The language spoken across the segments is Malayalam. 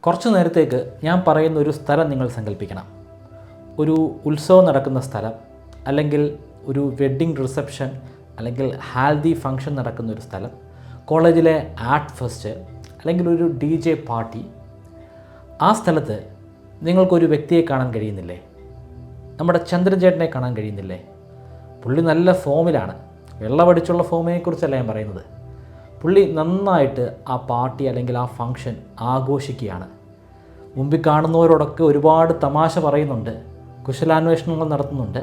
കുറച്ചു നേരത്തേക്ക് ഞാൻ പറയുന്ന ഒരു സ്ഥലം നിങ്ങൾ സങ്കല്പിക്കണം. ഒരു ഉത്സവം നടക്കുന്ന സ്ഥലം, അല്ലെങ്കിൽ ഒരു വെഡ്ഡിങ് റിസപ്ഷൻ, അല്ലെങ്കിൽ ഹാൽദി ഫംഗ്ഷൻ നടക്കുന്ന ഒരു സ്ഥലം, കോളേജിലെ ആർട്ട് ഫെസ്റ്റ്, അല്ലെങ്കിൽ ഒരു DJ പാർട്ടി. ആ സ്ഥലത്ത് നിങ്ങൾക്കൊരു വ്യക്തിയെ കാണാൻ കഴിയുന്നില്ലേ? നമ്മുടെ ചന്ദ്രചേട്ടനെ കാണാൻ കഴിയുന്നില്ലേ? പുള്ളി നല്ല ഫോമിലാണ്. വെള്ളമടിച്ചുള്ള ഫോമിനെക്കുറിച്ചല്ല ഞാൻ പറയുന്നത്. പുള്ളി നന്നായിട്ട് ആ പാർട്ടി അല്ലെങ്കിൽ ആ ഫംഗ്ഷൻ ആഘോഷിക്കുകയാണ്. മുമ്പിൽ കാണുന്നവരോടൊക്കെ ഒരുപാട് തമാശ പറയുന്നുണ്ട്, കുശലാന്വേഷണങ്ങൾ നടത്തുന്നുണ്ട്.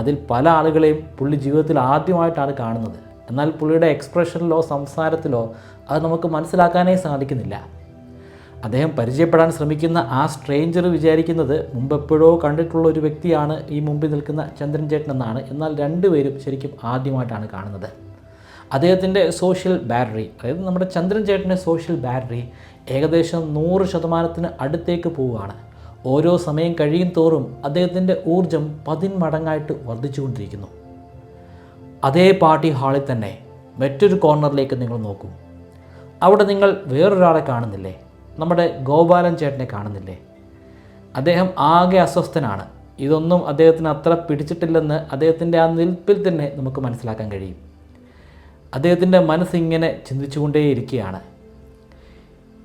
അതിൽ പല ആളുകളെയും പുള്ളി ജീവിതത്തിൽ ആദ്യമായിട്ടാണ് കാണുന്നത്. എന്നാൽ പുള്ളിയുടെ എക്സ്പ്രഷനിലോ സംസാരത്തിലോ അത് നമുക്ക് മനസ്സിലാക്കാനേ സാധിക്കുന്നില്ല. അദ്ദേഹം പരിചയപ്പെടാൻ ശ്രമിക്കുന്ന ആ സ്ട്രേഞ്ചർ വിചാരിക്കുന്നത് മുമ്പെപ്പോഴോ കണ്ടിട്ടുള്ള ഒരു വ്യക്തിയാണ് ഈ മുമ്പിൽ നിൽക്കുന്ന ചന്ദ്രൻ ചേട്ടൻ എന്നാണ്. എന്നാൽ രണ്ടുപേരും ശരിക്കും ആദ്യമായിട്ടാണ് കാണുന്നത്. അദ്ദേഹത്തിൻ്റെ സോഷ്യൽ ബാറ്ററി, അതായത് നമ്മുടെ ചന്ദ്രൻ ചേട്ടൻ്റെ സോഷ്യൽ ബാറ്ററി ഏകദേശം 100% അടുത്തേക്ക് പോവുകയാണ്. ഓരോ സമയം കഴിയും തോറും അദ്ദേഹത്തിൻ്റെ ഊർജം 10 മടങ്ങായിട്ട് വർദ്ധിച്ചുകൊണ്ടിരിക്കുന്നു. അതേ പാർട്ടി ഹാളിൽ തന്നെ മറ്റൊരു കോർണറിലേക്ക് നിങ്ങൾ നോക്കൂ. അവിടെ നിങ്ങൾ വേറൊരാളെ കാണുന്നില്ലേ? നമ്മുടെ ഗോപാലൻ ചേട്ടനെ കാണുന്നില്ലേ? അദ്ദേഹം ആകെ അസ്വസ്ഥനാണ്. ഇതൊന്നും അദ്ദേഹത്തിന് അത്ര പിടിച്ചിട്ടില്ലെന്ന് അദ്ദേഹത്തിൻ്റെ ആ നിൽപ്പിൽ തന്നെ നമുക്ക് മനസ്സിലാക്കാൻ കഴിയും. അദ്ദേഹത്തിൻ്റെ മനസ്സിങ്ങനെ ചിന്തിച്ചുകൊണ്ടേയിരിക്കുകയാണ്.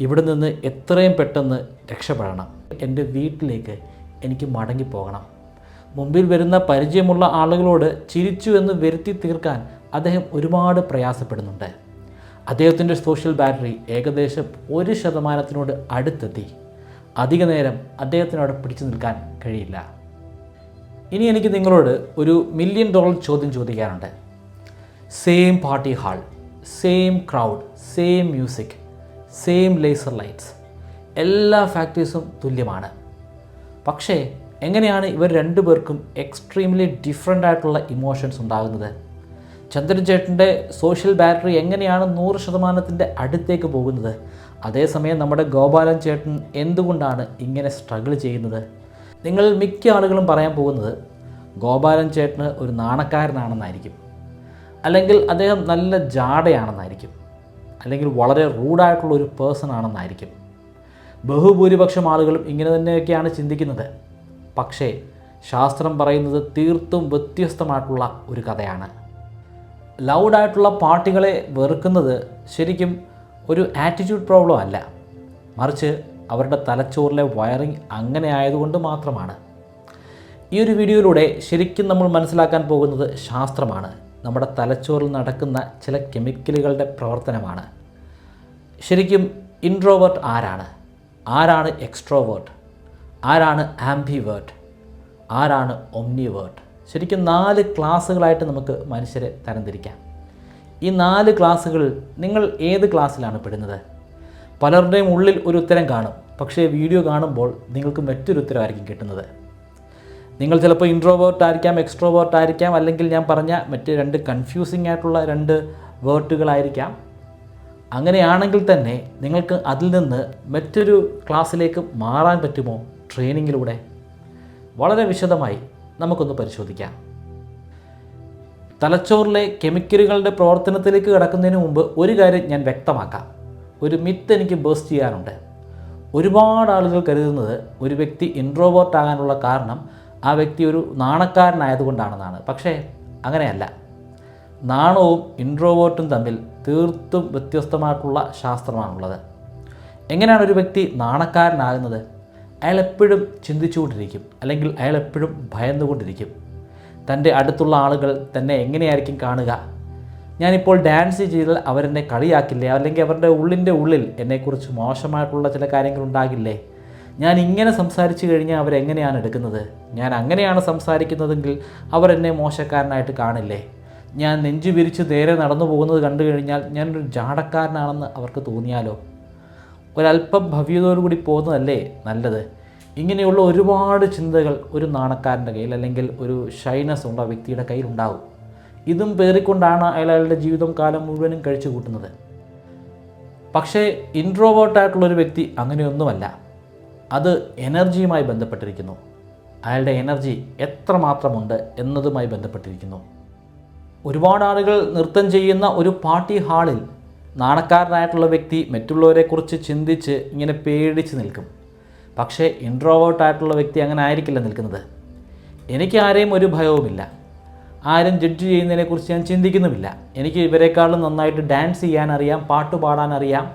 ഇവിടെ നിന്ന് എത്രയും പെട്ടെന്ന് രക്ഷപ്പെടണം. എൻ്റെ വീട്ടിലേക്ക് എനിക്ക് മടങ്ങിപ്പോകണം. മുമ്പിൽ വരുന്ന പരിചയമുള്ള ആളുകളോട് ചിരിച്ചു എന്ന് വരുത്തി തീർക്കാൻ അദ്ദേഹം ഒരുപാട് പ്രയാസപ്പെടുന്നുണ്ട്. അദ്ദേഹത്തിൻ്റെ സോഷ്യൽ ബാറ്ററി ഏകദേശം 1% അടുത്തെത്തി. അധിക നേരം അദ്ദേഹത്തിനവിടെ പിടിച്ചു നിൽക്കാൻ കഴിയില്ല. ഇനി എനിക്ക് നിങ്ങളോട് ഒരു $1 മില്യൺ ചോദ്യം ചോദിക്കാനുണ്ട്. Same party hall, same crowd, same music, same laser lights, എല്ലാ ഫാക്ടേഴ്സും തുല്യമാണ്. പക്ഷേ എങ്ങനെയാണ് ഇവർ രണ്ടുപേർക്കും എക്സ്ട്രീംലി ഡിഫറെൻ്റ് ആയിട്ടുള്ള ഇമോഷൻസ് ഉണ്ടാകുന്നത്? ചന്ദ്രചേട്ടൻ്റെ സോഷ്യൽ ബാറ്ററി എങ്ങനെയാണ് 100% അടുത്തേക്ക് പോകുന്നത്? അതേസമയം നമ്മുടെ ഗോപാലൻ ചേട്ടൻ എന്തുകൊണ്ടാണ് ഇങ്ങനെ സ്ട്രഗിൾ ചെയ്യുന്നത്? നിങ്ങൾ മിക്ക ആളുകളും പറയാൻ പോകുന്നത് ഗോപാലൻ ചേട്ടന് ഒരു നാണക്കാരനാണെന്നായിരിക്കും, അല്ലെങ്കിൽ അദ്ദേഹം നല്ല ജാടയാണെന്നായിരിക്കും, അല്ലെങ്കിൽ വളരെ റൂഡായിട്ടുള്ള ഒരു പേഴ്സൺ ആണെന്നായിരിക്കും. ബഹുഭൂരിപക്ഷം ആളുകളും ഇങ്ങനെ തന്നെയൊക്കെയാണ് ചിന്തിക്കുന്നത്. പക്ഷേ ശാസ്ത്രം പറയുന്നത് തീർത്തും വ്യത്യസ്തമായിട്ടുള്ള ഒരു കഥയാണ്. ലൗഡായിട്ടുള്ള പാർട്ടികളെ വെറുക്കുന്നത് ശരിക്കും ഒരു ആറ്റിറ്റ്യൂഡ് പ്രോബ്ലം അല്ല, മറിച്ച് അവരുടെ തലച്ചോറിലെ വയറിംഗ് അങ്ങനെ ആയതുകൊണ്ട് മാത്രമാണ്. ഈ ഒരു വീഡിയോയിലൂടെ ശരിക്കും നമ്മൾ മനസ്സിലാക്കാൻ പോകുന്നത് ശാസ്ത്രമാണ്. നമ്മുടെ തലച്ചോറിൽ നടക്കുന്ന ചില കെമിക്കലുകളുടെ പ്രവർത്തനമാണ്. ശരിക്കും ഇൻട്രോവേർട്ട് ആരാണ്? ആരാണ് എക്സ്ട്രോവേർട്ട്? ആരാണ് ആംബിവേർട്ട്? ആരാണ് ഒംനിവേർട്ട്? ശരിക്കും 4 ക്ലാസ്സുകളായിട്ട് നമുക്ക് മനുഷ്യരെ തരംതിരിക്കാം. ഈ 4 ക്ലാസ്സുകളിൽ നിങ്ങൾ ഏത് ക്ലാസ്സിലാണ് പെടുന്നത്? പലരുടെയും ഉള്ളിൽ ഒരു ഉത്തരം കാണും, പക്ഷേ വീഡിയോ കാണുമ്പോൾ നിങ്ങൾക്ക് മറ്റൊരു ഉത്തരമായിരിക്കും കിട്ടുന്നത്. നിങ്ങൾ ചിലപ്പോൾ ഇൻട്രോവേർട്ട് ആയിരിക്കാം, എക്സ്ട്രോവേർട്ട് ആയിരിക്കാം, അല്ലെങ്കിൽ ഞാൻ പറഞ്ഞ മറ്റ് 2 കൺഫ്യൂസിങ് ആയിട്ടുള്ള 2 വേർട്ടുകളായിരിക്കാം. അങ്ങനെയാണെങ്കിൽ തന്നെ നിങ്ങൾക്ക് അതിൽ നിന്ന് മറ്റൊരു ക്ലാസ്സിലേക്ക് മാറാൻ പറ്റുമോ ട്രെയിനിങ്ങിലൂടെ? വളരെ വിശദമായി നമുക്കൊന്ന് പരിശോധിക്കാം. തലച്ചോറിലെ കെമിക്കലുകളുടെ പ്രവർത്തനത്തിലേക്ക് കടക്കുന്നതിന് മുമ്പ് ഒരു കാര്യം ഞാൻ വ്യക്തമാക്കാം. ഒരു മിത്ത് എനിക്ക് ബേസ്റ്റ് ചെയ്യാനുണ്ട്. ഒരുപാട് ആളുകൾ കരുതുന്നത് ഒരു വ്യക്തി ഇൻട്രോവേർട്ട് ആകാനുള്ള കാരണം ആ വ്യക്തി ഒരു നാണക്കാരനായതുകൊണ്ടാണെന്നാണ്. പക്ഷേ അങ്ങനെയല്ല. നാണവും ഇൻട്രോവേർട്ടും തമ്മിൽ തീർത്തും വ്യത്യസ്തമായിട്ടുള്ള ശാസ്ത്രമാണുള്ളത്. എങ്ങനെയാണ് ഒരു വ്യക്തി നാണക്കാരനാകുന്നത്? അയാൾ എപ്പോഴും ചിന്തിച്ചുകൊണ്ടിരിക്കും, അല്ലെങ്കിൽ അയാൾ എപ്പോഴും ഭയന്നുകൊണ്ടിരിക്കും. തൻ്റെ അടുത്തുള്ള ആളുകൾ തന്നെ എങ്ങനെയായിരിക്കും കാണുക? ഞാനിപ്പോൾ ഡാൻസ് ചെയ്താൽ അവരെന്നെ കളിയാക്കില്ലേ? അല്ലെങ്കിൽ അവരുടെ ഉള്ളിൽ എന്നെക്കുറിച്ച് മോശമായിട്ടുള്ള ചില കാര്യങ്ങളുണ്ടാകില്ലേ? ഞാൻ ഇങ്ങനെ സംസാരിച്ചു കഴിഞ്ഞാൽ അവരെങ്ങനെയാണ് എടുക്കുന്നത്? ഞാൻ അങ്ങനെയാണ് സംസാരിക്കുന്നതെങ്കിൽ അവരെന്നെ മോശക്കാരനായിട്ട് കാണില്ലേ? ഞാൻ നെഞ്ചു വിരിച്ച് നേരെ നടന്നു പോകുന്നത് കണ്ടു കഴിഞ്ഞാൽ ഞാനൊരു ജാടക്കാരനാണെന്ന് അവർക്ക് തോന്നിയാലോ? ഒരല്പം ഭവ്യതയോടുകൂടി പോകുന്നതല്ലേ നല്ലത്? ഇങ്ങനെയുള്ള ഒരുപാട് ചിന്തകൾ ഒരു നാണക്കാരൻ്റെ കയ്യിൽ, അല്ലെങ്കിൽ ഒരു ഷൈനസ് ഉള്ള വ്യക്തിയുടെ കയ്യിലുണ്ടാകും. ഇതും പേറിക്കൊണ്ടാണ് അയാളുടെ ജീവിതം കാലം മുഴുവനും കഴിച്ചു കൂട്ടുന്നത്. പക്ഷേ ഇൻട്രോവേർട്ടായിട്ടുള്ളൊരു വ്യക്തി അങ്ങനെയൊന്നുമല്ല. അത് എനർജിയുമായി ബന്ധപ്പെട്ടിരിക്കുന്നു. അയാളുടെ എനർജി എത്രമാത്രമുണ്ട് എന്നതുമായി ബന്ധപ്പെട്ടിരിക്കുന്നു. ഒരുപാട് ആളുകൾ നൃത്തം ചെയ്യുന്ന ഒരു പാർട്ടി ഹാളിൽ നാണക്കാരനായിട്ടുള്ള വ്യക്തി മറ്റുള്ളവരെക്കുറിച്ച് ചിന്തിച്ച് ഇങ്ങനെ പേടിച്ച് നിൽക്കും. പക്ഷേ ഇൻട്രോവേർട്ടായിട്ടുള്ള വ്യക്തി അങ്ങനെ ആയിരിക്കില്ല നിൽക്കുന്നത്. എനിക്ക് ആരെയും ഒരു ഭയവുമില്ല, ആരും ജഡ്ജ് ചെയ്യുന്നതിനെക്കുറിച്ച് ഞാൻ ചിന്തിക്കുന്നുമില്ല. എനിക്ക് ഇവരെക്കാളും നന്നായിട്ട് ഡാൻസ് ചെയ്യാൻ അറിയാം, പാട്ട് പാടാൻ അറിയാം.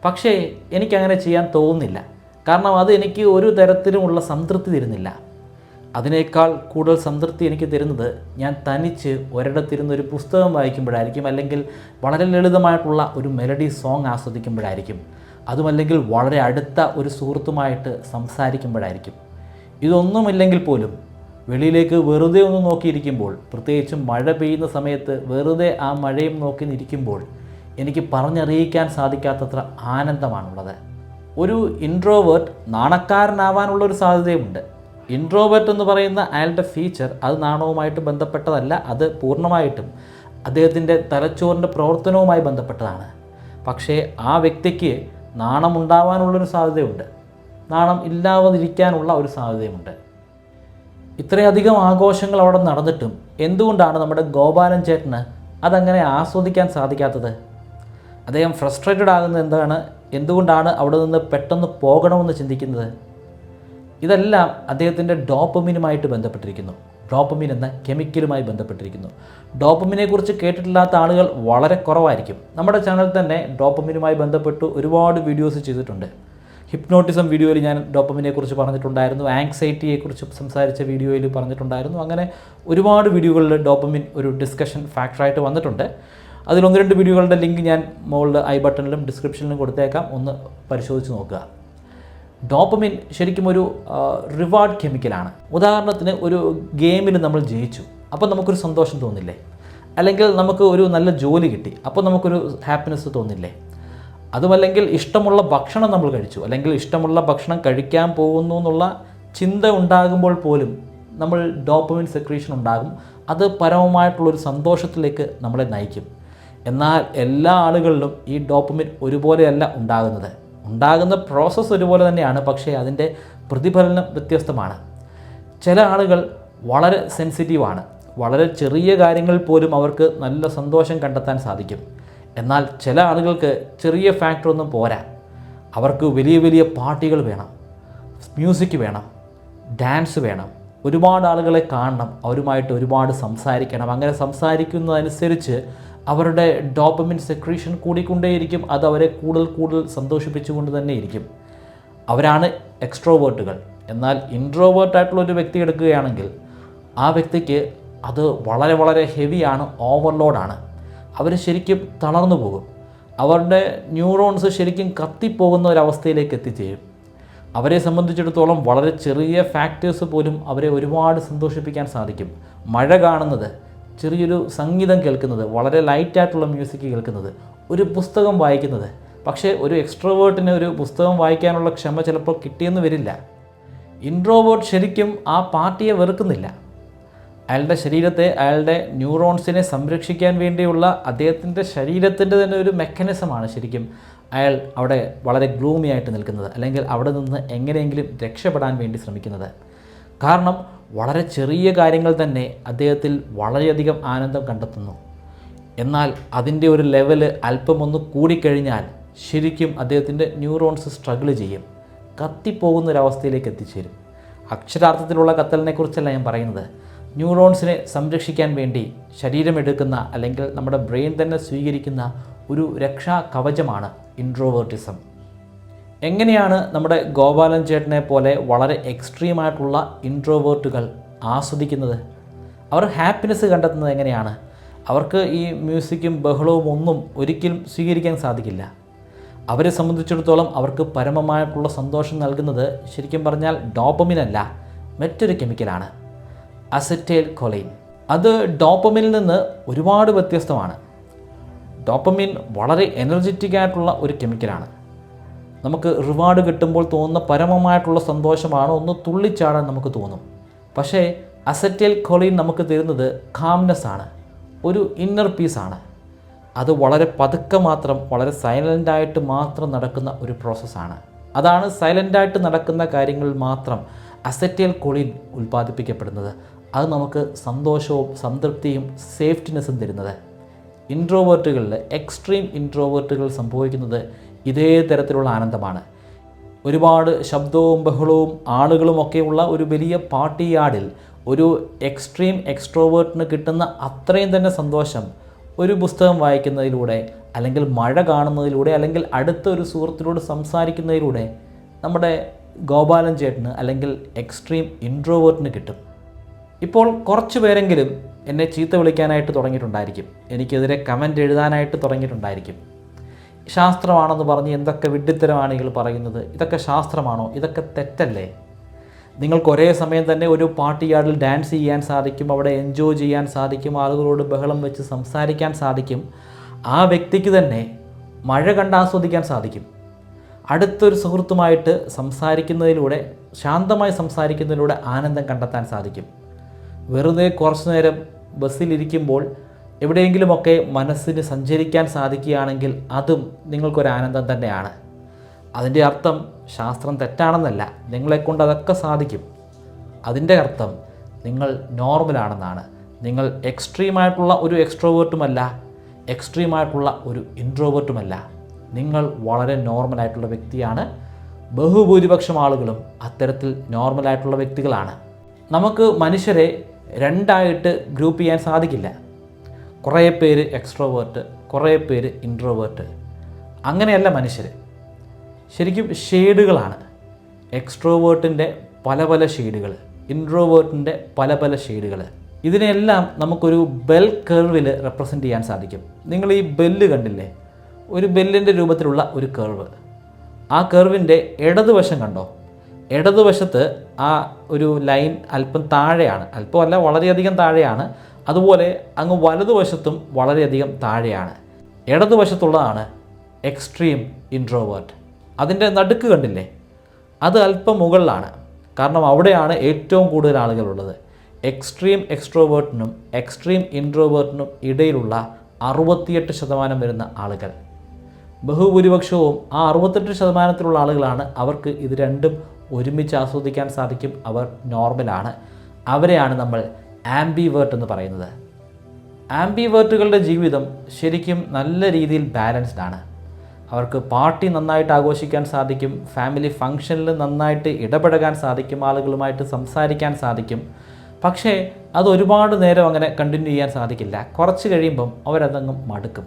പക്ഷേ എനിക്കങ്ങനെ ചെയ്യാൻ തോന്നുന്നില്ല. കാരണം അത് എനിക്ക് ഒരു തരത്തിലുമുള്ള സംതൃപ്തി തരുന്നില്ല. അതിനേക്കാൾ കൂടുതൽ സംതൃപ്തി എനിക്ക് തരുന്നത് ഞാൻ തനിച്ച് ഒരിടത്തിരുന്നൊരു പുസ്തകം വായിക്കുമ്പോഴായിരിക്കും, അല്ലെങ്കിൽ വളരെ ലളിതമായിട്ടുള്ള ഒരു മെലഡി സോങ് ആസ്വദിക്കുമ്പോഴായിരിക്കും, അതുമല്ലെങ്കിൽ വളരെ അടുത്ത ഒരു സുഹൃത്തുമായിട്ട് സംസാരിക്കുമ്പോഴായിരിക്കും. ഇതൊന്നുമില്ലെങ്കിൽ പോലും വെളിയിലേക്ക് വെറുതെ ഒന്ന് നോക്കിയിരിക്കുമ്പോൾ, പ്രത്യേകിച്ചും മഴ പെയ്യുന്ന സമയത്ത് വെറുതെ ആ മഴയും നോക്കി നിൽക്കുമ്പോൾ എനിക്ക് പറഞ്ഞറിയിക്കാൻ സാധിക്കാത്തത്ര ആനന്ദമാണുള്ളത്. ഒരു ഇൻട്രോവേർട്ട് നാണക്കാരനാവാനുള്ളൊരു സാധ്യതയുമുണ്ട്. ഇൻട്രോവേർട്ട് എന്ന് പറയുന്ന അയാളുടെ ഫീച്ചർ അത് നാണവുമായിട്ട് ബന്ധപ്പെട്ടതല്ല, അത് പൂർണ്ണമായിട്ടും അദ്ദേഹത്തിൻ്റെ തലച്ചോറിൻ്റെ പ്രവർത്തനവുമായി ബന്ധപ്പെട്ടതാണ്. പക്ഷേ ആ വ്യക്തിക്ക് നാണമുണ്ടാവാനുള്ളൊരു സാധ്യതയുണ്ട്, നാണം ഇല്ലാതിരിക്കാനുള്ള ഒരു സാധ്യതയുമുണ്ട്. ഇത്രയധികം ആഘോഷങ്ങൾ അവിടെ നടന്നിട്ടും എന്തുകൊണ്ടാണ് നമ്മുടെ ഗോപാലൻ ചേട്ടന് അതങ്ങനെ ആസ്വദിക്കാൻ സാധിക്കാത്തത്? അദ്ദേഹം ഫ്രസ്ട്രേറ്റഡ് ആകുന്നത് എന്തുകൊണ്ടാണ് അവിടെ നിന്ന് പെട്ടെന്ന് പോകണമെന്ന് ചിന്തിക്കുന്നത്? ഇതെല്ലാം അദ്ദേഹത്തിൻ്റെ ഡോപ്പമിനുമായിട്ട് ബന്ധപ്പെട്ടിരിക്കുന്നു. ഡോപ്പമിൻ എന്ന കെമിക്കലുമായി ബന്ധപ്പെട്ടിരിക്കുന്നു. ഡോപ്പമിനെക്കുറിച്ച് കേട്ടിട്ടില്ലാത്ത ആളുകൾ വളരെ കുറവായിരിക്കും. നമ്മുടെ ചാനൽ തന്നെ ഡോപ്പമിനുമായി ബന്ധപ്പെട്ട് ഒരുപാട് വീഡിയോസ് ചെയ്തിട്ടുണ്ട്. ഹിപ്നോട്ടിസം വീഡിയോയിൽ ഞാൻ ഡോപ്പമിനെക്കുറിച്ച് പറഞ്ഞിട്ടുണ്ടായിരുന്നു, ആങ്സൈറ്റിയെക്കുറിച്ച് സംസാരിച്ച വീഡിയോയിൽ പറഞ്ഞിട്ടുണ്ടായിരുന്നു. അങ്ങനെ ഒരുപാട് വീഡിയോകളിൽ ഡോപ്പമിൻ ഒരു ഡിസ്കഷൻ ഫാക്ടറായിട്ട് വന്നിട്ടുണ്ട്. അതിൽ 1-2 വീഡിയോകളുടെ ലിങ്ക് ഞാൻ മുകളിൽ ഐ ബട്ടണിലും ഡിസ്ക്രിപ്ഷനിലും കൊടുത്തേക്കാം, ഒന്ന് പരിശോധിച്ച് നോക്കുക. ഡോപ്പമിൻ ശരിക്കും ഒരു റിവാർഡ് കെമിക്കലാണ്. ഉദാഹരണത്തിന് ഒരു ഗെയിമിൽ നമ്മൾ ജയിച്ചു, അപ്പോൾ നമുക്കൊരു സന്തോഷം തോന്നില്ലേ? അല്ലെങ്കിൽ നമുക്ക് ഒരു നല്ല ജോലി കിട്ടി, അപ്പോൾ നമുക്കൊരു ഹാപ്പിനെസ് തോന്നില്ലേ? അതുമല്ലെങ്കിൽ ഇഷ്ടമുള്ള ഭക്ഷണം നമ്മൾ കഴിച്ചു, അല്ലെങ്കിൽ ഇഷ്ടമുള്ള ഭക്ഷണം കഴിക്കാൻ പോകുന്നു എന്നുള്ള ചിന്ത ഉണ്ടാകുമ്പോൾ പോലും നമ്മൾ ഡോപ്പമിൻ സെക്രീഷൻ ഉണ്ടാകും. അത് പരമമായിട്ടുള്ളൊരു സന്തോഷത്തിലേക്ക് നമ്മളെ നയിക്കും. എന്നാൽ എല്ലാ ആളുകളിലും ഈ ഡോപ്പമിൻ ഒരുപോലെയല്ല ഉണ്ടാകുന്ന പ്രോസസ്സ് ഒരുപോലെ തന്നെയാണ്, പക്ഷേ അതിൻ്റെ പ്രതിഫലനം വ്യത്യസ്തമാണ്. ചില ആളുകൾ വളരെ സെൻസിറ്റീവാണ്, വളരെ ചെറിയ കാര്യങ്ങൾ പോലും അവർക്ക് നല്ല സന്തോഷം കണ്ടെത്താൻ സാധിക്കും. എന്നാൽ ചില ആളുകൾക്ക് ചെറിയ ഫാക്ടറൊന്നും പോരാ, അവർക്ക് വലിയ വലിയ പാർട്ടികൾ വേണം, മ്യൂസിക് വേണം, ഡാൻസ് വേണം, ഒരുപാട് ആളുകളെ കാണണം, അവരുമായിട്ട് ഒരുപാട് സംസാരിക്കണം. അങ്ങനെ സംസാരിക്കുന്നതനുസരിച്ച് അവരുടെ ഡോപ്പമിൻ സെക്രീഷൻ കൂടിക്കൊണ്ടേയിരിക്കും. അത് അവരെ കൂടുതൽ സന്തോഷിപ്പിച്ചുകൊണ്ട് തന്നെ ഇരിക്കും. അവരാണ് എക്സ്ട്രോവേർട്ടുകൾ. എന്നാൽ ഇൻട്രോവേർട്ടായിട്ടുള്ളൊരു വ്യക്തി എടുക്കുകയാണെങ്കിൽ ആ വ്യക്തിക്ക് അത് വളരെ വളരെ ഹെവിയാണ്, ഓവർലോഡാണ്. അവർ ശരിക്കും തളർന്നു പോകും. അവരുടെ ന്യൂറോൺസ് ശരിക്കും കത്തിപ്പോകുന്ന ഒരവസ്ഥയിലേക്ക് എത്തിച്ചേരും. അവരെ സംബന്ധിച്ചിടത്തോളം വളരെ ചെറിയ ഫാക്ടേഴ്സ് പോലും അവരെ ഒരുപാട് സന്തോഷിപ്പിക്കാൻ സാധിക്കും. മഴ കാണുന്നത്, ചെറിയൊരു സംഗീതം കേൾക്കുന്നത്, വളരെ ലൈറ്റായിട്ടുള്ള മ്യൂസിക് കേൾക്കുന്നത്, ഒരു പുസ്തകം വായിക്കുന്നത്. പക്ഷേ ഒരു എക്സ്ട്രോവേർട്ടിന് ഒരു പുസ്തകം വായിക്കാനുള്ള ക്ഷമ ചിലപ്പോൾ കിട്ടിയെന്ന് വരില്ല. ഇൻട്രോവേർട്ട് ശരിക്കും ആ പാർട്ടിയെ വെറുക്കുന്നില്ല. അയാളുടെ ശരീരത്തെ, അയാളുടെ ന്യൂറോൺസിനെ സംരക്ഷിക്കാൻ വേണ്ടിയുള്ള അദ്ദേഹത്തിൻ്റെ ശരീരത്തിൻ്റെ തന്നെ ഒരു മെക്കാനിസമാണ് ശരിക്കും അയാൾ അവിടെ വളരെ ഗ്ലൂമി ആയിട്ട് നിൽക്കുന്നത്, അല്ലെങ്കിൽ അവിടെ നിന്ന് എങ്ങനെയെങ്കിലും രക്ഷപ്പെടാൻ വേണ്ടി ശ്രമിക്കുന്നത്. കാരണം വളരെ ചെറിയ കാര്യങ്ങൾ തന്നെ അദ്ദേഹത്തിൽ വളരെയധികം ആനന്ദം കണ്ടെത്തുന്നു. എന്നാൽ അതിൻ്റെ ഒരു ലെവല് അല്പമൊന്ന് കൂടിക്കഴിഞ്ഞാൽ ശരിക്കും അദ്ദേഹത്തിൻ്റെ ന്യൂറോൺസ് സ്ട്രഗിൾ ചെയ്യും, കത്തിപ്പോകുന്നൊരവസ്ഥയിലേക്ക് എത്തിച്ചേരും. അക്ഷരാർത്ഥത്തിലുള്ള കത്തലിനെക്കുറിച്ചല്ല ഞാൻ പറയുന്നത്. ന്യൂറോൺസിനെ സംരക്ഷിക്കാൻ വേണ്ടി ശരീരമെടുക്കുന്ന, അല്ലെങ്കിൽ നമ്മുടെ ബ്രെയിൻ തന്നെ സ്വീകരിക്കുന്ന ഒരു രക്ഷാ കവചമാണ് ഇൻട്രോവേർട്ടിസം. എങ്ങനെയാണ് നമ്മുടെ ഗോപാലൻ ചേട്ടനെ പോലെ വളരെ എക്സ്ട്രീമായിട്ടുള്ള ഇൻട്രോവേർട്ടുകൾ ആസ്വദിക്കുന്നത്? അവർ ഹാപ്പിനെസ് കണ്ടെത്തുന്നത് എങ്ങനെയാണ്? അവർക്ക് ഈ മ്യൂസിക്കും ബഹളവും ഒന്നും ഒരിക്കലും സ്വീകരിക്കാൻ സാധിക്കില്ല. അവരെ സംബന്ധിച്ചിടത്തോളം അവർക്ക് പരമമായിട്ടുള്ള സന്തോഷം നൽകുന്നത് ശരിക്കും പറഞ്ഞാൽ ഡോപ്പമിനല്ല, മറ്റൊരു കെമിക്കലാണ്, അസറ്റൈൽ കൊലൈൻ. അത് ഡോപ്പമിനിൽ നിന്ന് ഒരുപാട് വ്യത്യസ്തമാണ്. ഡോപ്പമിൻ വളരെ എനർജറ്റിക് ആയിട്ടുള്ള ഒരു കെമിക്കലാണ്. നമുക്ക് റിവാർഡ് കിട്ടുമ്പോൾ തോന്നുന്ന പരമമായിട്ടുള്ള സന്തോഷമാണ്, ഒന്ന് തുള്ളിച്ചാടാൻ നമുക്ക് തോന്നും. പക്ഷേ അസറ്റൈൽ കൊലൈൻ നമുക്ക് തരുന്നത് കാംനെസ് ആണ്, ഒരു ഇന്നർ പീസാണ്. അത് വളരെ പതുക്കെ മാത്രം, വളരെ സൈലൻ്റായിട്ട് മാത്രം നടക്കുന്ന ഒരു പ്രോസസ്സാണ്. അതാണ് സൈലൻ്റായിട്ട് നടക്കുന്ന കാര്യങ്ങളിൽ മാത്രം അസറ്റൈൽ കൊലൈൻ ഉൽപ്പാദിപ്പിക്കപ്പെടുന്നത്. അത് നമുക്ക് സന്തോഷവും സംതൃപ്തിയും സേഫ്റ്റിനെസ്സും തരുന്നത്. എക്സ്ട്രീം ഇൻട്രോവേർട്ടുകൾ സംഭവിക്കുന്നത് ഇതേ തരത്തിലുള്ള ആനന്ദമാണ്. ഒരുപാട് ശബ്ദവും ബഹളവും ആളുകളുമൊക്കെയുള്ള ഒരു വലിയ പാർട്ടി യാർഡിൽ ഒരു എക്സ്ട്രീം എക്സ്ട്രോവേർട്ടിന് കിട്ടുന്ന അത്രയും തന്നെ സന്തോഷം ഒരു പുസ്തകം വായിക്കുന്നതിലൂടെ, അല്ലെങ്കിൽ മഴ കാണുന്നതിലൂടെ, അല്ലെങ്കിൽ അടുത്തൊരു സുഹൃത്തിനോട് സംസാരിക്കുന്നതിലൂടെ നമ്മുടെ ഗോപാലൻ ചേട്ടന് അല്ലെങ്കിൽ എക്സ്ട്രീം ഇൻട്രോവേർട്ടിന് കിട്ടും. ഇപ്പോൾ കുറച്ച് പേരെങ്കിലും എന്നെ ചീത്ത വിളിക്കാനായിട്ട് തുടങ്ങിയിട്ടുണ്ടായിരിക്കും, എനിക്കെതിരെ കമൻ്റ് എഴുതാനായിട്ട് തുടങ്ങിയിട്ടുണ്ടായിരിക്കും. ശാസ്ത്രമാണെന്ന് പറഞ്ഞ് എന്തൊക്കെ വിഡ്ഢിത്തരമാണ് ഇയാൾ പറയുന്നത്, ഇതൊക്കെ ശാസ്ത്രമാണോ, ഇതൊക്കെ തെറ്റല്ലേ? നിങ്ങൾക്ക് ഒരേ സമയം തന്നെ ഒരു പാർട്ടി യാർഡിൽ ഡാൻസ് ചെയ്യാൻ സാധിക്കും, അവിടെ എൻജോയ് ചെയ്യാൻ സാധിക്കും, ആളുകളോട് ബഹളം വെച്ച് സംസാരിക്കാൻ സാധിക്കും. ആ വ്യക്തിക്ക് തന്നെ മഴ കണ്ട് ആസ്വദിക്കാൻ സാധിക്കും. അടുത്തൊരു സുഹൃത്തുമായിട്ട് സംസാരിക്കുന്നതിലൂടെ, ശാന്തമായി സംസാരിക്കുന്നതിലൂടെ ആനന്ദം കണ്ടെത്താൻ സാധിക്കും. വെറുതെ കുറച്ചു നേരം ബസ്സിലിരിക്കുമ്പോൾ എവിടെയെങ്കിലുമൊക്കെ മനസ്സിന് സഞ്ചരിക്കാൻ സാധിക്കുകയാണെങ്കിൽ അതും നിങ്ങൾക്കൊരാനന്ദം തന്നെയാണ്. അതിൻ്റെ അർത്ഥം ശാസ്ത്രം തെറ്റാണെന്നല്ല, നിങ്ങളെക്കൊണ്ട് അതൊക്കെ സാധിക്കും. അതിൻ്റെ അർത്ഥം നിങ്ങൾ നോർമലാണെന്നാണ്. നിങ്ങൾ എക്സ്ട്രീമായിട്ടുള്ള ഒരു എക്സ്ട്രോവേർട്ടുമല്ല, എക്സ്ട്രീമായിട്ടുള്ള ഒരു ഇൻട്രോവേർട്ടുമല്ല. നിങ്ങൾ വളരെ നോർമലായിട്ടുള്ള വ്യക്തിയാണ്. ബഹുഭൂരിപക്ഷം ആളുകളും അത്തരത്തിൽ നോർമലായിട്ടുള്ള വ്യക്തികളാണ്. നമുക്ക് മനുഷ്യരെ രണ്ടായിട്ട് ഗ്രൂപ്പ് ചെയ്യാൻ സാധിക്കില്ല. കുറേ പേര് എക്സ്ട്രോവേർട്ട്, കുറേ പേര് ഇൻട്രോവേർട്ട്. അങ്ങനെയല്ല മനുഷ്യർ. ശരിക്കും ഷെയ്ഡുകളാണ്. എക്സ്ട്രോവേർട്ടിൻ്റെ പല പല ഷെയ്ഡുകൾ, ഇൻട്രോവേർട്ടിൻ്റെ പല പല ഷെയ്ഡുകൾ. ഇതിനെല്ലാം നമുക്കൊരു ബെൽ കർവിൽ റെപ്രസെൻ്റ് ചെയ്യാൻ സാധിക്കും. നിങ്ങൾ ഈ ബെല്ല് കണ്ടില്ലേ? ഒരു ബെല്ലിൻ്റെ രൂപത്തിലുള്ള ഒരു കർവ്. ആ കർവിൻ്റെ ഇടതുവശം കണ്ടോ? ഇടതുവശത്ത് ആ ഒരു ലൈൻ അല്പം താഴെയാണ്, അല്പമല്ല വളരെയധികം താഴെയാണ്. അതുപോലെ അങ്ങ് വലതുവശത്തും വളരെയധികം താഴെയാണ്. ഇടതുവശത്തുള്ളതാണ് എക്സ്ട്രീം ഇൻട്രോവേർട്ട്. അതിൻ്റെ നടുക്ക് കണ്ടില്ലേ? അത് അല്പം മുകളിലാണ്. കാരണം അവിടെയാണ് ഏറ്റവും കൂടുതൽ ആളുകളുള്ളത്. എക്സ്ട്രീം എക്സ്ട്രോവേർട്ടിനും എക്സ്ട്രീം ഇൻട്രോവേർട്ടിനും ഇടയിലുള്ള 68% വരുന്ന ആളുകൾ, ബഹുഭൂരിപക്ഷവും ആ 68%-ത്തിലുള്ള ആളുകളാണ്. അവർക്ക് ഇത് രണ്ടും ഒരുമിച്ച് ആസ്വദിക്കാൻ സാധിക്കും. അവർ നോർമലാണ്. അവരെയാണ് നമ്മൾ ആംബിവേർട്ട് എന്ന് പറയുന്നത്. ആംബിവേർട്ടുകളുടെ ജീവിതം ശരിക്കും നല്ല രീതിയിൽ ബാലൻസ്ഡ് ആണ്. അവർക്ക് പാർട്ടി നന്നായിട്ട് ആഘോഷിക്കാൻ സാധിക്കും, ഫാമിലി ഫങ്ഷനിൽ നന്നായിട്ട് ഇടപഴകാൻ സാധിക്കും, ആളുകളുമായിട്ട് സംസാരിക്കാൻ സാധിക്കും. പക്ഷേ അത് ഒരുപാട് നേരം അങ്ങനെ കണ്ടിന്യൂ ചെയ്യാൻ സാധിക്കില്ല. കുറച്ച് കഴിയുമ്പം അവരതങ്ങ് മടുക്കും.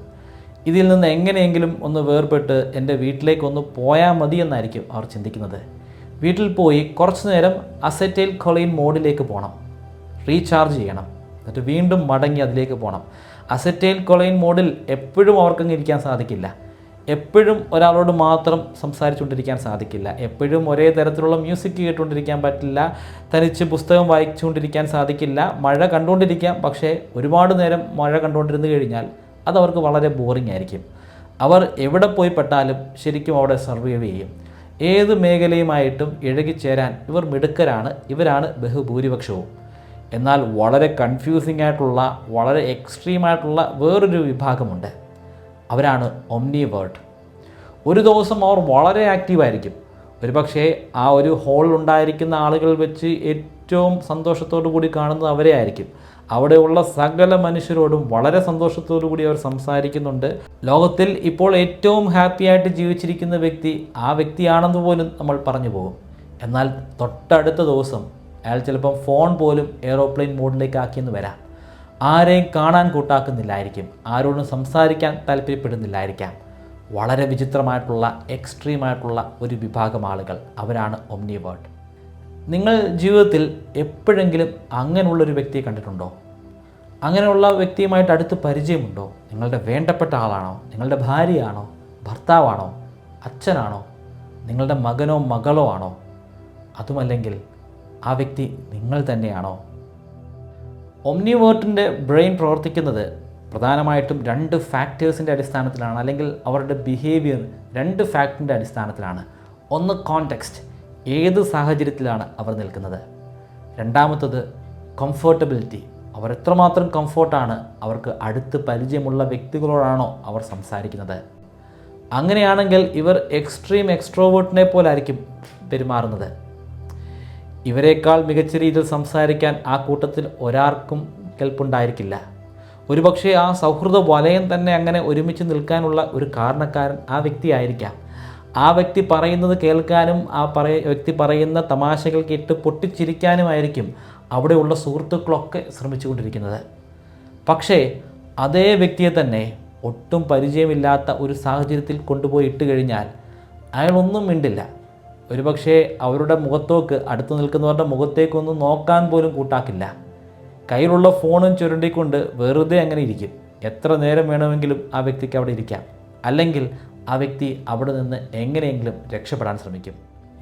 ഇതിൽ നിന്ന് എങ്ങനെയെങ്കിലും ഒന്ന് വേർപെട്ട് എൻ്റെ വീട്ടിലേക്കൊന്ന് പോയാൽ മതി എന്നായിരിക്കും അവർ ചിന്തിക്കുന്നത്. വീട്ടിൽ പോയി കുറച്ച് നേരം അസറ്റൈൽ കൊളൈൻ മോഡിലേക്ക് പോകണം, റീചാർജ് ചെയ്യണം, എന്നിട്ട് വീണ്ടും മടങ്ങി അതിലേക്ക് പോകണം. അസറ്റൈൽ കൊളൈൻ മോഡിൽ എപ്പോഴും അവർക്കങ്ങ് ഇരിക്കാൻ സാധിക്കില്ല. എപ്പോഴും ഒരാളോട് മാത്രം സംസാരിച്ചുകൊണ്ടിരിക്കാൻ സാധിക്കില്ല. എപ്പോഴും ഒരേ തരത്തിലുള്ള മ്യൂസിക് കേട്ടുകൊണ്ടിരിക്കാൻ പറ്റില്ല. തനിച്ച് പുസ്തകം വായിച്ചുകൊണ്ടിരിക്കാൻ സാധിക്കില്ല. മഴ കണ്ടുകൊണ്ടിരിക്കാം, പക്ഷേ ഒരുപാട് നേരം മഴ കണ്ടുകൊണ്ടിരുന്നു കഴിഞ്ഞാൽ അതവർക്ക് വളരെ ബോറിംഗ് ആയിരിക്കും. അവർ എവിടെ പോയി പെട്ടാലും ശരിക്കും അവിടെ സർവൈവ് ചെയ്യും. ഏത് മേഖലയുമായിട്ടും ഇഴകിച്ചേരാൻ ഇവർ മിടുക്കരാണ്. ഇവരാണ് ബഹുഭൂരിപക്ഷവും. എന്നാൽ വളരെ കൺഫ്യൂസിംഗ് ആയിട്ടുള്ള, വളരെ എക്സ്ട്രീമായിട്ടുള്ള വേറൊരു വിഭാഗമുണ്ട്. അവരാണ് ഒംനിവേർട്ട്. ഒരു ദിവസം അവർ വളരെ ആക്റ്റീവായിരിക്കും. ഒരുപക്ഷേ ആ ഒരു ഹോളിലുണ്ടായിരിക്കുന്ന ആളുകൾ വെച്ച് ഏറ്റവും സന്തോഷത്തോടു കൂടി കാണുന്നത് അവരെ ആയിരിക്കും. അവിടെയുള്ള സകല മനുഷ്യരോടും വളരെ സന്തോഷത്തോടു കൂടി അവർ സംസാരിക്കുന്നുണ്ട്. ലോകത്തിൽ ഇപ്പോൾ ഏറ്റവും ഹാപ്പിയായിട്ട് ജീവിച്ചിരിക്കുന്ന വ്യക്തി ആ വ്യക്തിയാണെന്ന് പോലും നമ്മൾ പറഞ്ഞു പോകും. എന്നാൽ തൊട്ടടുത്ത ദിവസം അയാൾ ചിലപ്പം ഫോൺ പോലും എയ്റോപ്ലെയിൻ മോഡിലേക്ക് ആക്കിയെന്ന് വരാം. ആരെയും കാണാൻ കൂട്ടാക്കുന്നില്ലായിരിക്കും, ആരോടും സംസാരിക്കാൻ താല്പര്യപ്പെടുന്നില്ലായിരിക്കാം. വളരെ വിചിത്രമായിട്ടുള്ള, എക്സ്ട്രീമായിട്ടുള്ള ഒരു വിഭാഗം ആളുകൾ, അവരാണ് ഒംനിവേർട്ട്. നിങ്ങൾ ജീവിതത്തിൽ എപ്പോഴെങ്കിലും അങ്ങനെയുള്ളൊരു വ്യക്തിയെ കണ്ടിട്ടുണ്ടോ? അങ്ങനെയുള്ള വ്യക്തിയുമായിട്ട് അടുത്ത് പരിചയമുണ്ടോ? നിങ്ങളുടെ വേണ്ടപ്പെട്ട ആളാണോ? നിങ്ങളുടെ ഭാര്യയാണോ? ഭർത്താവാണോ? അച്ഛനാണോ? നിങ്ങളുടെ മകനോ മകളോ ആണോ? അതുമല്ലെങ്കിൽ ആ വ്യക്തി നിങ്ങൾ തന്നെയാണോ? ഒംനിവേർട്ടിൻ്റെ ബ്രെയിൻ പ്രവർത്തിക്കുന്നത് പ്രധാനമായിട്ടും 2 ഫാക്ടേഴ്സിൻ്റെ അടിസ്ഥാനത്തിലാണ്, അല്ലെങ്കിൽ അവരുടെ ബിഹേവിയർ 2 ഫാക്ടറിൻ്റെ അടിസ്ഥാനത്തിലാണ്. ഒന്ന് കോണ്ടെക്സ്റ്റ്, ഏത് സാഹചര്യത്തിലാണ് അവർ നിൽക്കുന്നത്. രണ്ടാമത്തത് കംഫർട്ടബിലിറ്റി, അവർ എത്രമാത്രം കംഫർട്ടാണ്, അവർക്ക് അടുത്ത് പരിചയമുള്ള വ്യക്തികളോടാണോ അവർ സംസാരിക്കുന്നത്. അങ്ങനെയാണെങ്കിൽ ഇവർ എക്സ്ട്രീം എക്സ്ട്രോവേർട്ടിനെ പോലായിരിക്കും പെരുമാറുന്നത്. ഇവരെക്കാൾ മികച്ച രീതിയിൽ സംസാരിക്കാൻ ആ കൂട്ടത്തിൽ ഒരാൾക്കും കെൽപ്പുണ്ടായിരിക്കില്ല. ഒരുപക്ഷെ ആ സൗഹൃദ വലയം തന്നെ അങ്ങനെ ഒരുമിച്ച് നിൽക്കാനുള്ള ഒരു കാരണക്കാരൻ ആ വ്യക്തിയായിരിക്കാം. ആ വ്യക്തി പറയുന്നത് കേൾക്കാനും വ്യക്തി പറയുന്ന തമാശകൾ കേട്ട് പൊട്ടിച്ചിരിക്കാനുമായിരിക്കും അവിടെയുള്ള സുഹൃത്തുക്കളൊക്കെ ശ്രമിച്ചുകൊണ്ടിരിക്കുന്നത്. പക്ഷേ അതേ വ്യക്തിയെ തന്നെ ഒട്ടും പരിചയമില്ലാത്ത ഒരു സാഹചര്യത്തിൽ കൊണ്ടുപോയി ഇട്ട് കഴിഞ്ഞാൽ അയാളൊന്നും മിണ്ടില്ല. ഒരുപക്ഷെ അവരുടെ മുഖത്തോക്ക് അടുത്ത് നിൽക്കുന്നവരുടെ മുഖത്തേക്കൊന്നും നോക്കാൻ പോലും കൂട്ടാക്കില്ല. കയ്യിലുള്ള ഫോണും ചുരുണ്ടിക്കൊണ്ട് വെറുതെ അങ്ങനെ ഇരിക്കും. എത്ര നേരം വേണമെങ്കിലും ആ വ്യക്തിക്ക് അവിടെ ഇരിക്കാം. അല്ലെങ്കിൽ ആ വ്യക്തി അവിടെ നിന്ന് എങ്ങനെയെങ്കിലും രക്ഷപ്പെടാൻ ശ്രമിക്കും.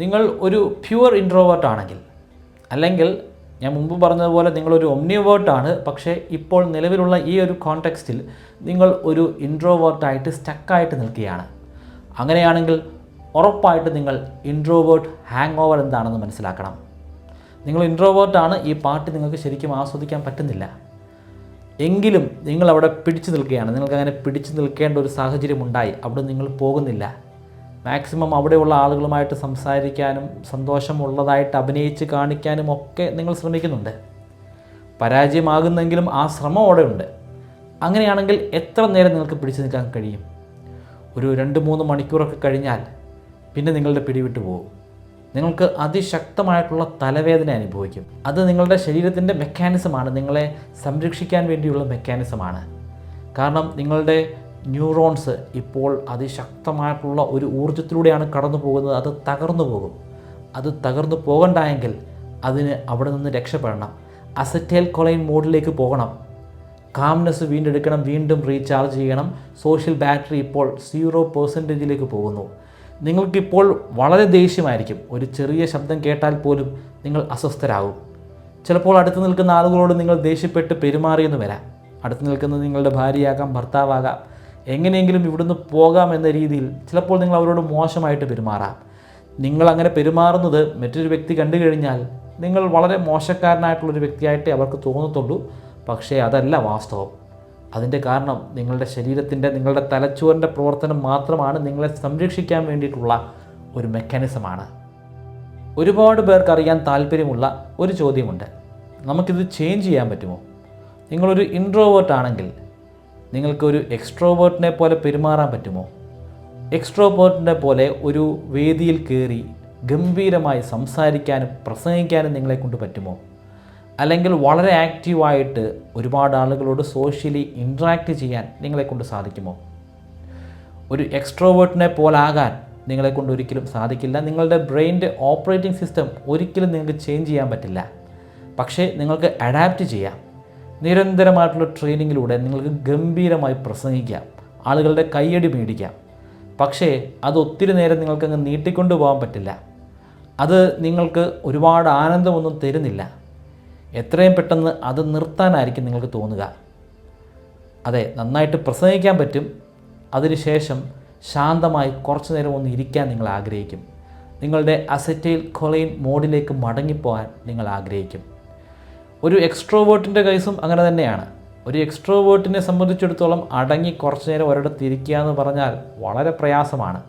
നിങ്ങൾ ഒരു പ്യുവർ ഇൻട്രോവേർട്ട് ആണെങ്കിൽ, അല്ലെങ്കിൽ ഞാൻ മുമ്പ് പറഞ്ഞതുപോലെ നിങ്ങളൊരു ഒമ്നിവേർട്ടാണ്, പക്ഷേ ഇപ്പോൾ നിലവിലുള്ള ഈ ഒരു കോണ്ടെക്സ്റ്റിൽ നിങ്ങൾ ഒരു ഇൻട്രോവേർട്ടായിട്ട് സ്റ്റക്കായിട്ട് നിൽക്കുകയാണ്. അങ്ങനെയാണെങ്കിൽ ഉറപ്പായിട്ട് നിങ്ങൾ ഇൻട്രോവേർട്ട് ഹാങ് ഓവർ എന്താണെന്ന് മനസ്സിലാക്കണം. നിങ്ങൾ ഇൻട്രോവേർട്ടാണ്, ഈ പാട്ട് നിങ്ങൾക്ക് ശരിക്കും ആസ്വദിക്കാൻ പറ്റുന്നില്ല എങ്കിലും നിങ്ങളവിടെ പിടിച്ചു നിൽക്കുകയാണ്. നിങ്ങൾക്കങ്ങനെ പിടിച്ചു നിൽക്കേണ്ട ഒരു സാഹചര്യം ഉണ്ടായി, അവിടെ നിങ്ങൾ പോകുന്നില്ല. മാക്സിമം അവിടെയുള്ള ആളുകളുമായിട്ട് സംസാരിക്കാനും സന്തോഷമുള്ളതായിട്ട് അഭിനയിച്ച് കാണിക്കാനും ഒക്കെ നിങ്ങൾ ശ്രമിക്കുന്നുണ്ട്. പരാജയമാകുന്നെങ്കിലും ആ ശ്രമം അവിടെ ഉണ്ട്. അങ്ങനെയാണെങ്കിൽ എത്ര നേരം നിങ്ങൾക്ക് പിടിച്ചു നിൽക്കാൻ കഴിയും? ഒരു 2-3 മണിക്കൂറൊക്കെ കഴിഞ്ഞാൽ പിന്നെ നിങ്ങളുടെ പിടിവിട്ട് പോകും. നിങ്ങൾക്ക് അതിശക്തമായിട്ടുള്ള തലവേദന അനുഭവിക്കും. അത് നിങ്ങളുടെ ശരീരത്തിൻ്റെ മെക്കാനിസമാണ്, നിങ്ങളെ സംരക്ഷിക്കാൻ വേണ്ടിയുള്ള മെക്കാനിസമാണ്. കാരണം നിങ്ങളുടെ ന്യൂറോൺസ് ഇപ്പോൾ അതിശക്തമായിട്ടുള്ള ഒരു ഊർജ്ജത്തിലൂടെയാണ് കടന്നു പോകുന്നത്. അത് തകർന്നു പോകും. അത് തകർന്നു പോകണ്ടായെങ്കിൽ അതിന് അവിടെ നിന്ന് രക്ഷപ്പെടണം. അസറ്റൈൽ കൊളൈൻ മോഡിലേക്ക് പോകണം. കാംനെസ് വീണ്ടെടുക്കണം, വീണ്ടും റീചാർജ് ചെയ്യണം. സോഷ്യൽ ബാറ്ററി ഇപ്പോൾ 0% പോകുന്നു. നിങ്ങൾക്കിപ്പോൾ വളരെ ദേഷ്യമായിരിക്കും. ഒരു ചെറിയ ശബ്ദം കേട്ടാൽ പോലും നിങ്ങൾ അസ്വസ്ഥരാകും. ചിലപ്പോൾ അടുത്ത് നിൽക്കുന്ന ആളുകളോട് നിങ്ങൾ ദേഷ്യപ്പെട്ട് പെരുമാറിയെന്ന് വരാം. അടുത്ത് നിൽക്കുന്നത് നിങ്ങളുടെ ഭാര്യയാകാം, ഭർത്താവാകാം. എങ്ങനെയെങ്കിലും ഇവിടുന്ന് പോകാം എന്ന രീതിയിൽ ചിലപ്പോൾ നിങ്ങൾ അവരോട് മോശമായിട്ട് പെരുമാറാം. നിങ്ങളങ്ങനെ പെരുമാറുന്നത് മറ്റൊരു വ്യക്തി കണ്ടു കഴിഞ്ഞാൽ നിങ്ങൾ വളരെ മോശക്കാരനായിട്ടുള്ളൊരു വ്യക്തിയായിട്ടേ അവർക്ക് തോന്നത്തുള്ളൂ. പക്ഷേ അതല്ല വാസ്തവം. അതിൻ്റെ കാരണം നിങ്ങളുടെ ശരീരത്തിൻ്റെ, നിങ്ങളുടെ തലച്ചോറിൻ്റെ പ്രവർത്തനം മാത്രമാണ് നിങ്ങളെ സംരക്ഷിക്കാൻ വേണ്ടിയിട്ടുള്ള ഒരു മെക്കാനിസമാണ്. ഒരുപാട് പേർക്ക് അറിയാൻ താല്പര്യമുള്ള ഒരു ചോദ്യമുണ്ട്. നമുക്കിത് ചേഞ്ച് ചെയ്യാൻ പറ്റുമോ? നിങ്ങളൊരു ഇൻട്രോവേർട്ട് ആണെങ്കിൽ നിങ്ങൾക്കൊരു എക്സ്ട്രോവേർട്ടിനെ പോലെ പെരുമാറാൻ പറ്റുമോ? എക്സ്ട്രോവേർട്ടിനെ പോലെ ഒരു വേദിയിൽ കയറി ഗംഭീരമായി സംസാരിക്കാനും പ്രസംഗിക്കാനും നിങ്ങളെ കൊണ്ട് പറ്റുമോ? അല്ലെങ്കിൽ വളരെ ആക്റ്റീവായിട്ട് ഒരുപാട് ആളുകളോട് സോഷ്യലി ഇൻട്രാക്റ്റ് ചെയ്യാൻ നിങ്ങളെക്കൊണ്ട് സാധിക്കുമോ? ഒരു എക്സ്ട്രോവേർട്ടിനെ പോലാകാൻ നിങ്ങളെക്കൊണ്ട് ഒരിക്കലും സാധിക്കില്ല. നിങ്ങളുടെ ബ്രെയിനിൻ്റെ ഓപ്പറേറ്റിംഗ് സിസ്റ്റം ഒരിക്കലും നിങ്ങൾക്ക് ചേഞ്ച് ചെയ്യാൻ പറ്റില്ല. പക്ഷേ നിങ്ങൾക്ക് അഡാപ്റ്റ് ചെയ്യാം. നിരന്തരമായിട്ടുള്ള ട്രെയിനിങ്ങിലൂടെ നിങ്ങൾക്ക് ഗംഭീരമായി പ്രസംഗിക്കാം, ആളുകളുടെ കയ്യടി മേടിക്കാം. പക്ഷേ അത് ഒത്തിരി നേരം നിങ്ങൾക്കങ്ങ് നീട്ടിക്കൊണ്ടു പോകാൻ പറ്റില്ല. അത് നിങ്ങൾക്ക് ഒരുപാട് ആനന്ദമൊന്നും തരുന്നില്ല. എത്രയും പെട്ടെന്ന് അത് നിർത്താനായിരിക്കും നിങ്ങൾക്ക് തോന്നുക. അതെ, നന്നായിട്ട് പ്രസംഗിക്കാൻ പറ്റും. അതിനുശേഷം ശാന്തമായി കുറച്ചു നേരം ഒന്ന് ഇരിക്കാൻ നിങ്ങൾ ആഗ്രഹിക്കും. നിങ്ങളുടെ അസറ്റൈൽ കൊളൈൻ മോഡിലേക്ക് മടങ്ങിപ്പോകാൻ നിങ്ങൾ ആഗ്രഹിക്കും. ഒരു എക്സ്ട്രോവേർട്ടിൻ്റെ കേസും അങ്ങനെ തന്നെയാണ്. ഒരു എക്സ്ട്രോവേർട്ടിനെ സംബന്ധിച്ചിടത്തോളം അടങ്ങി കുറച്ചു നേരം ഒരിടത്ത് ഇരിക്കുക എന്ന് പറഞ്ഞാൽ വളരെ പ്രയാസമാണ്.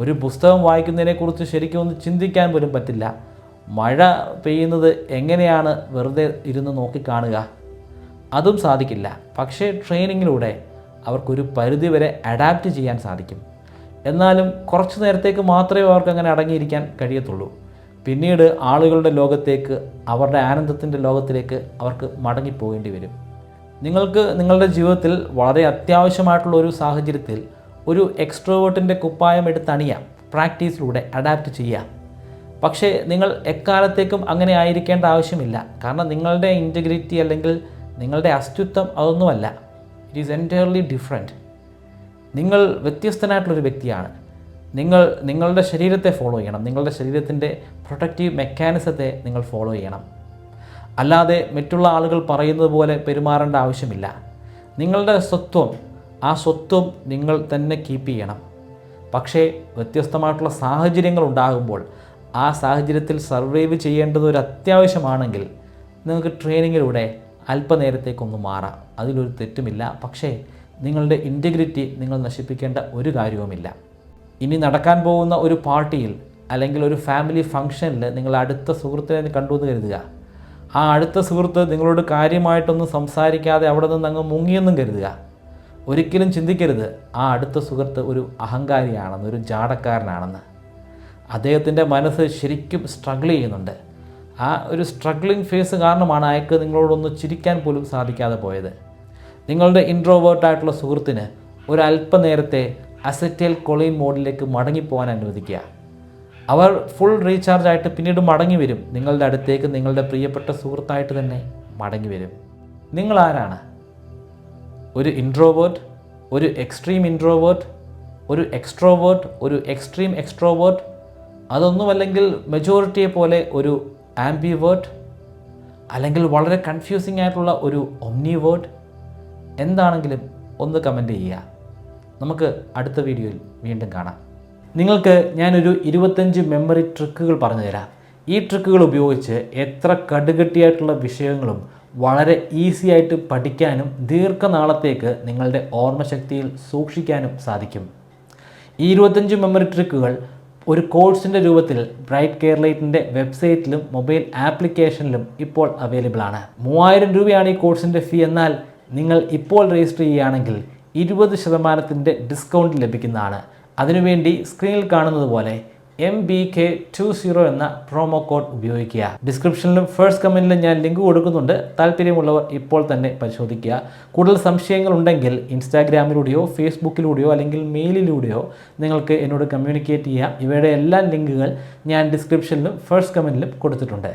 ഒരു പുസ്തകം വായിക്കുന്നതിനെക്കുറിച്ച് ശരിക്കും ഒന്ന് ചിന്തിക്കാൻ പോലും പറ്റില്ല. മഴ പെയ്യുന്നത് എങ്ങനെയാണ് വെറുതെ ഇരുന്ന് നോക്കിക്കാണുക? അതും സാധിക്കില്ല. പക്ഷേ ട്രെയിനിങ്ങിലൂടെ അവർക്കൊരു പരിധിവരെ അഡാപ്റ്റ് ചെയ്യാൻ സാധിക്കും. എന്നാലും കുറച്ച് നേരത്തേക്ക് മാത്രമേ അവർക്ക് അങ്ങനെ അടങ്ങിയിരിക്കാൻ കഴിയത്തുള്ളൂ. പിന്നീട് ആളുകളുടെ ലോകത്തേക്ക്, അവരുടെ ആനന്ദത്തിൻ്റെ ലോകത്തിലേക്ക് അവർക്ക് മടങ്ങിപ്പോകേണ്ടി വരും. നിങ്ങൾക്ക് നിങ്ങളുടെ ജീവിതത്തിൽ വളരെ അത്യാവശ്യമായിട്ടുള്ള ഒരു സാഹചര്യത്തിൽ ഒരു എക്സ്ട്രോവേർട്ടിൻ്റെ കുപ്പായം എടുത്തണിയാം, പ്രാക്ടീസിലൂടെ അഡാപ്റ്റ് ചെയ്യാം. പക്ഷേ നിങ്ങൾ എക്കാലത്തേക്കും അങ്ങനെ ആയിരിക്കേണ്ട ആവശ്യമില്ല. കാരണം നിങ്ങളുടെ ഇൻറ്റഗ്രിറ്റി അല്ലെങ്കിൽ നിങ്ങളുടെ അസ്തിത്വം അതൊന്നുമല്ല. It is entirely different. നിങ്ങൾ വ്യത്യസ്തനായിട്ടുള്ളൊരു വ്യക്തിയാണ്. നിങ്ങൾ നിങ്ങളുടെ ശരീരത്തെ ഫോളോ ചെയ്യണം. നിങ്ങളുടെ ശരീരത്തിൻ്റെ പ്രൊട്ടക്റ്റീവ് മെക്കാനിസത്തെ നിങ്ങൾ ഫോളോ ചെയ്യണം. അല്ലാതെ മറ്റുള്ള ആളുകൾ പറയുന്നത് പോലെ പെരുമാറേണ്ട ആവശ്യമില്ല. നിങ്ങളുടെ സ്വത്വം, ആ സ്വത്വം നിങ്ങൾ തന്നെ കീപ്പ് ചെയ്യണം. പക്ഷേ വ്യത്യസ്തമായിട്ടുള്ള സാഹചര്യങ്ങൾ ഉണ്ടാകുമ്പോൾ ആ സാഹചര്യത്തിൽ സർവൈവ് ചെയ്യേണ്ടത് ഒരു അത്യാവശ്യമാണെങ്കിൽ നിങ്ങൾക്ക് ട്രെയിനിങ്ങിലൂടെ അല്പനേരത്തേക്കൊന്ന് മാറാം. അതിലൊരു തെറ്റുമില്ല. പക്ഷേ നിങ്ങളുടെ ഇൻറ്റഗ്രിറ്റി നിങ്ങൾ നശിപ്പിക്കേണ്ട ഒരു കാര്യവുമില്ല. ഇനി നടക്കാൻ പോകുന്ന ഒരു പാർട്ടിയിൽ അല്ലെങ്കിൽ ഒരു ഫാമിലി ഫംഗ്ഷനിൽ നിങ്ങൾ അടുത്ത സുഹൃത്തിനെ കണ്ടു എന്ന് കരുതുക. ആ അടുത്ത സുഹൃത്ത് നിങ്ങളോട് കാര്യമായിട്ടൊന്നും സംസാരിക്കാതെ അവിടെ നിന്ന് അങ്ങ് മുങ്ങിയെന്നും കരുതുക. ഒരിക്കലും ചിന്തിക്കരുത് ആ അടുത്ത സുഹൃത്ത് ഒരു അഹങ്കാരിയാണെന്ന്, ഒരു ജാടക്കാരനാണെന്ന്. അദ്ദേഹത്തിൻ്റെ മനസ്സ് ശരിക്കും സ്ട്രഗിൾ ചെയ്യുന്നുണ്ട്. ആ ഒരു സ്ട്രഗ്ലിംഗ് ഫേസ് കാരണമാണ് അയാൾക്ക് നിങ്ങളോടൊന്ന് ചിരിക്കാൻ പോലും സാധിക്കാതെ പോയത്. നിങ്ങളുടെ ഇൻട്രോവേർട്ടായിട്ടുള്ള സുഹൃത്തിന് ഒരല്പനേരത്തെ അസറ്റൈൽ കൊളീൻ മോഡിലേക്ക് മടങ്ങിപ്പോകാൻ അനുവദിക്കുക. അവർ ഫുൾ റീചാർജ് ആയിട്ട് പിന്നീട് മടങ്ങി വരും. നിങ്ങളുടെ അടുത്തേക്ക് നിങ്ങളുടെ പ്രിയപ്പെട്ട സുഹൃത്തായിട്ട് തന്നെ മടങ്ങി വരും. നിങ്ങളാരാണ്? ഒരു ഇൻട്രോവേർട്ട്, ഒരു എക്സ്ട്രീം ഇൻട്രോവേർട്ട്, ഒരു എക്സ്ട്രോവേർട്ട്, ഒരു എക്സ്ട്രീം എക്സ്ട്രോവേർട്ട്, അതൊന്നുമല്ലെങ്കിൽ മെജോറിറ്റിയെ പോലെ ഒരു ആംബിവേർട്ട്, അല്ലെങ്കിൽ വളരെ കൺഫ്യൂസിംഗ് ആയിട്ടുള്ള ഒരു ഒംനിവേർട്ട്. എന്താണെങ്കിലും ഒന്ന് കമൻറ്റ് ചെയ്യുക. നമുക്ക് അടുത്ത വീഡിയോയിൽ വീണ്ടും കാണാം. നിങ്ങൾക്ക് ഞാനൊരു 25 മെമ്മറി ട്രിക്കുകൾ പറഞ്ഞു തരാം. ഈ ട്രിക്കുകൾ ഉപയോഗിച്ച് എത്ര കടുകട്ടിയായിട്ടുള്ള വിഷയങ്ങളും വളരെ ഈസി ആയിട്ട് പഠിക്കാനും ദീർഘനാളത്തേക്ക് നിങ്ങളുടെ ഓർമ്മശക്തിയിൽ സൂക്ഷിക്കാനും സാധിക്കും. ഈ 25 മെമ്മറി ട്രിക്കുകൾ ഒരു കോഴ്സിൻ്റെ രൂപത്തിൽ ബ്രൈറ്റ് കേരളൈറ്റിൻ്റെ വെബ്സൈറ്റിലും മൊബൈൽ ആപ്ലിക്കേഷനിലും ഇപ്പോൾ അവൈലബിൾ ആണ്. 3000 രൂപയാണ് ഈ കോഴ്സിൻ്റെ ഫീ. എന്നാൽ നിങ്ങൾ ഇപ്പോൾ രജിസ്റ്റർ ചെയ്യുകയാണെങ്കിൽ 20% ഡിസ്കൗണ്ട് ലഭിക്കുന്നതാണ്. അതിനുവേണ്ടി സ്ക്രീനിൽ കാണുന്നത് പോലെ MBK20 എന്ന പ്രൊമോ കോഡ് ഉപയോഗിക്കുക. ഡിസ്ക്രിപ്ഷനിലും ഫസ്റ്റ് കമൻറ്റിലും ഞാൻ ലിങ്ക് കൊടുക്കുന്നുണ്ട്. താല്പര്യമുള്ളവർ ഇപ്പോൾ തന്നെ പരിശോധിക്കുക. കൂടുതൽ സംശയങ്ങളുണ്ടെങ്കിൽ ഇൻസ്റ്റാഗ്രാമിലൂടെയോ ഫേസ്ബുക്കിലൂടെയോ അല്ലെങ്കിൽ മെയിലിലൂടെയോ നിങ്ങൾക്ക് എന്നോട് കമ്മ്യൂണിക്കേറ്റ് ചെയ്യാം. ഇവയുടെ എല്ലാ ലിങ്കുകൾ ഞാൻ ഡിസ്ക്രിപ്ഷനിലും ഫസ്റ്റ് കമൻറ്റിലും കൊടുത്തിട്ടുണ്ട്.